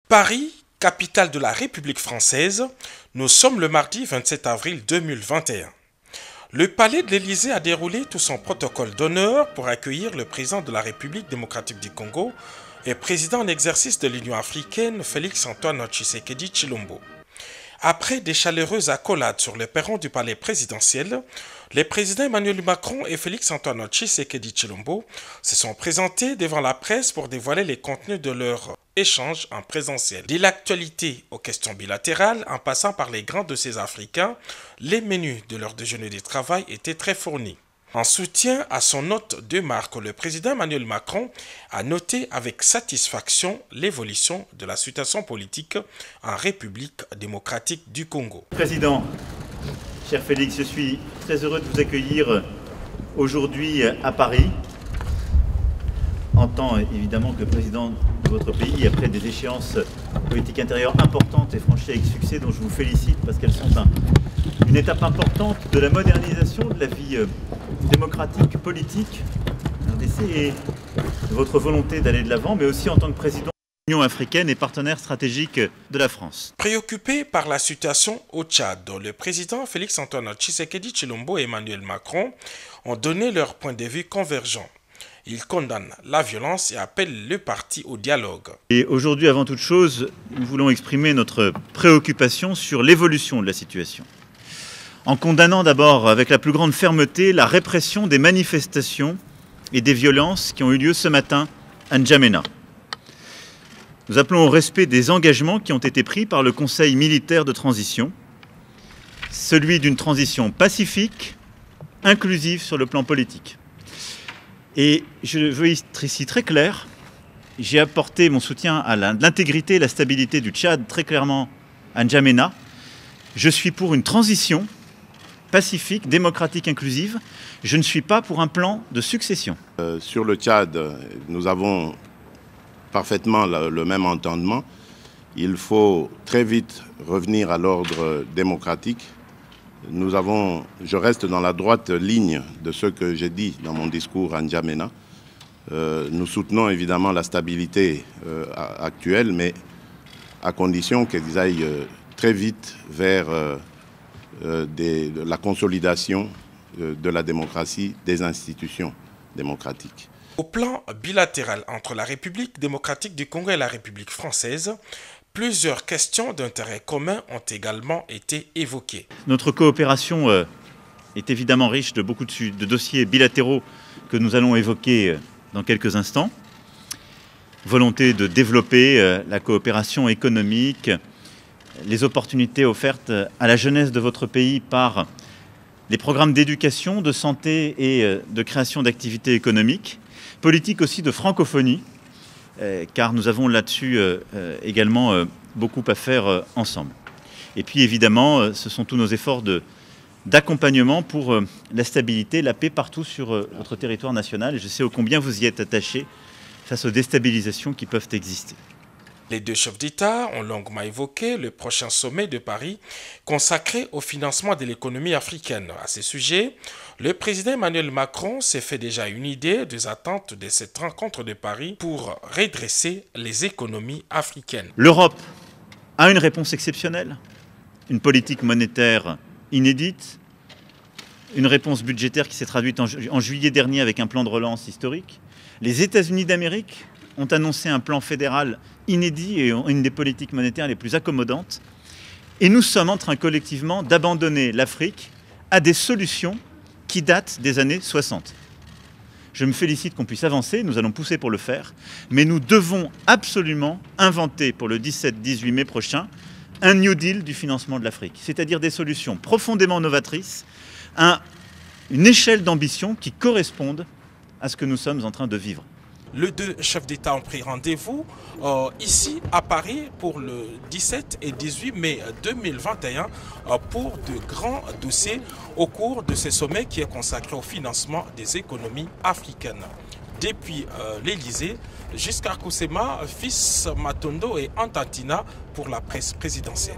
Paris, capitale de la République française, nous sommes le mardi 27 avril 2021. Le palais de l'Élysée a déroulé tout son protocole d'honneur pour accueillir le président de la République démocratique du Congo et président en exercice de l'Union africaine, Félix-Antoine Tshisekedi Tshilombo. Après des chaleureuses accolades sur le perron du palais présidentiel, les présidents Emmanuel Macron et Félix-Antoine Tshisekedi Tshilombo se sont présentés devant la presse pour dévoiler les contenus de leur échange en présentiel. De l'actualité aux questions bilatérales, en passant par les grands dossiers africains, les menus de leur déjeuner de travail étaient très fournis. En soutien à son hôte de marque, le président Emmanuel Macron a noté avec satisfaction l'évolution de la situation politique en République démocratique du Congo. Président, cher Félix, je suis très heureux de vous accueillir aujourd'hui à Paris, en tant évidemment que président de votre pays, après des échéances politiques intérieures importantes et franchies avec succès, dont je vous félicite parce qu'elles sont une étape importante de la modernisation de la vie démocratique, politique, RDC, et de votre volonté d'aller de l'avant, mais aussi en tant que président de l'Union africaine et partenaire stratégique de la France. Préoccupé par la situation au Tchad, le président Félix-Antoine Tshisekedi Tshilombo et Emmanuel Macron ont donné leur point de vue convergent. Ils condamnent la violence et appellent le parti au dialogue. Et aujourd'hui, avant toute chose, nous voulons exprimer notre préoccupation sur l'évolution de la situation, en condamnant d'abord avec la plus grande fermeté la répression des manifestations et des violences qui ont eu lieu ce matin à N'Djamena. Nous appelons au respect des engagements qui ont été pris par le Conseil militaire de transition, celui d'une transition pacifique, inclusive sur le plan politique. Et je veux être ici très clair, j'ai apporté mon soutien à l'intégrité et la stabilité du Tchad très clairement à N'Djamena. Je suis pour une transition pacifique, démocratique, inclusive. Je ne suis pas pour un plan de succession. Sur le Tchad, nous avons parfaitement le même entendement. Il faut très vite revenir à l'ordre démocratique. Je reste dans la droite ligne de ce que j'ai dit dans mon discours à N'Djamena. Nous soutenons évidemment la stabilité actuelle, mais à condition qu'ils aillent très vite vers la consolidation de la démocratie, des institutions démocratiques. Au plan bilatéral entre la République démocratique du Congo et la République française, plusieurs questions d'intérêt commun ont également été évoquées. Notre coopération est évidemment riche de beaucoup de dossiers bilatéraux que nous allons évoquer dans quelques instants. Volonté de développer la coopération économique, les opportunités offertes à la jeunesse de votre pays par les programmes d'éducation, de santé et de création d'activités économiques, politique aussi de francophonie, car nous avons là-dessus également beaucoup à faire ensemble. Et puis évidemment, ce sont tous nos efforts d'accompagnement pour la stabilité, la paix partout sur votre territoire national. Et je sais ô combien vous y êtes attachés face aux déstabilisations qui peuvent exister. Les deux chefs d'État ont longuement évoqué le prochain sommet de Paris consacré au financement de l'économie africaine. À ce sujet, le président Emmanuel Macron s'est fait déjà une idée des attentes de cette rencontre de Paris pour redresser les économies africaines. L'Europe a une réponse exceptionnelle, une politique monétaire inédite, une réponse budgétaire qui s'est traduite en juillet dernier avec un plan de relance historique. Les États-Unis d'Amérique ont annoncé un plan fédéral inédit et une des politiques monétaires les plus accommodantes. Et nous sommes en train collectivement d'abandonner l'Afrique à des solutions qui datent des années 60. Je me félicite qu'on puisse avancer, nous allons pousser pour le faire, mais nous devons absolument inventer pour le 17-18 mai prochain un New Deal du financement de l'Afrique, c'est-à-dire des solutions profondément novatrices, une échelle d'ambition qui correspondent à ce que nous sommes en train de vivre. Les deux chefs d'État ont pris rendez-vous ici à Paris pour le 17 et 18 mai 2021 pour de grands dossiers au cours de ce sommet qui est consacré au financement des économies africaines. Depuis l'Élysée jusqu'à Kousema, Fils Matondo et Antantina pour la presse présidentielle.